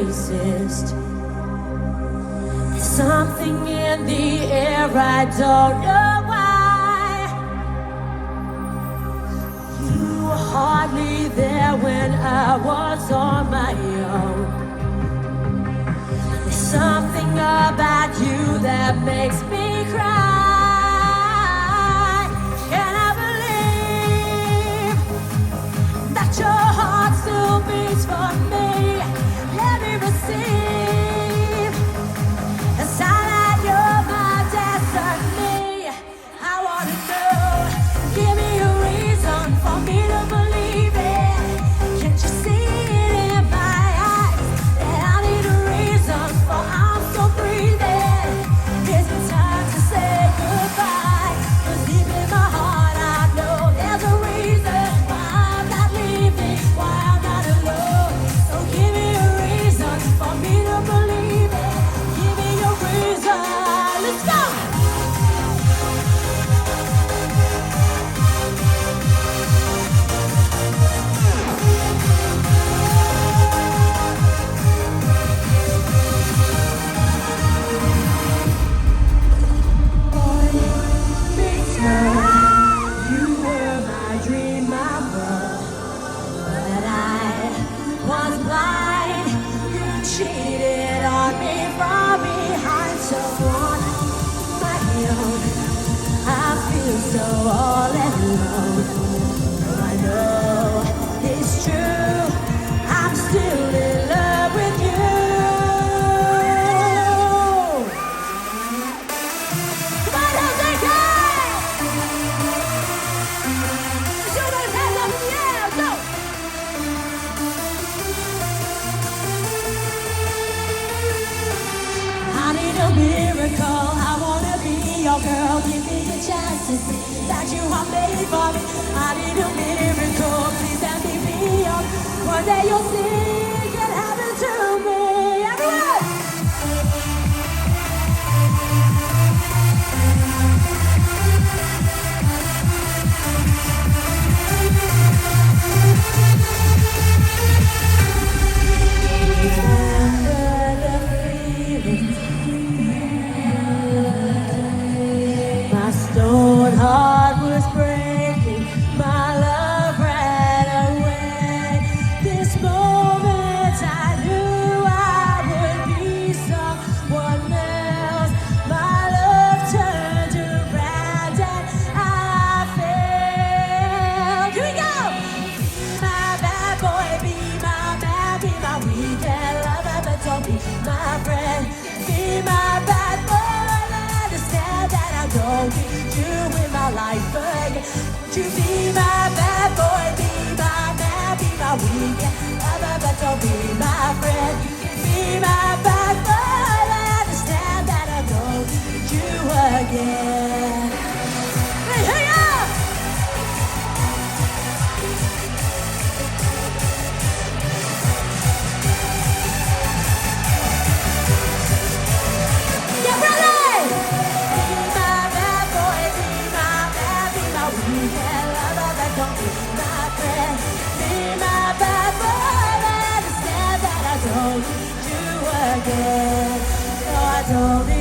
resist. There's something in the air, I don't know why. You were hardly there when I was on my own. There's something about you that makes me cry. Can I believe that your heart still beats for me? Let me receive the sign that you're my destiny. I wanna know, give me a reason for me to believe it. Can't you see it in my eyes that I need a reason for I'm still breathing? Is it time to say goodbye? 'Cause deep in my heart I know there's a reason why I'm not leaving, why I'm not alone. So give me a reason for me to believe it. Give me a reason. Let's go! You were my dream, my world, but I was blind. You cheated on me from behind, so on my own. I feel so all alone. I know it's true. I'm still in love with you. Come on, Helsinki! Show those hands up in the air, go! I need a miracle, I wanna be your girl. Give me a chance to see that you are made for me. I need a miracle, please let me be yours. One day you'll see it can happen to me. Everyone! My stone heart was breaking, my love ran away. This moment I knew I would be someone else. My love turned around and I failed. Here we go! My bad boy, be my man, be my weekend lover, but don't be my friend. Be my bad boy, understand that I don't need you in my life again. Won't you be my bad boy, be my man, be my weekend lover, but don't be my friend. Be my bad boy, understand that I don't need you again. Hey, hey, up! Get ready! Be my bad boy, be my man, be my weekend lover, but don't be my friend. Be my bad boy, understand that I don't need you again. No, I don't need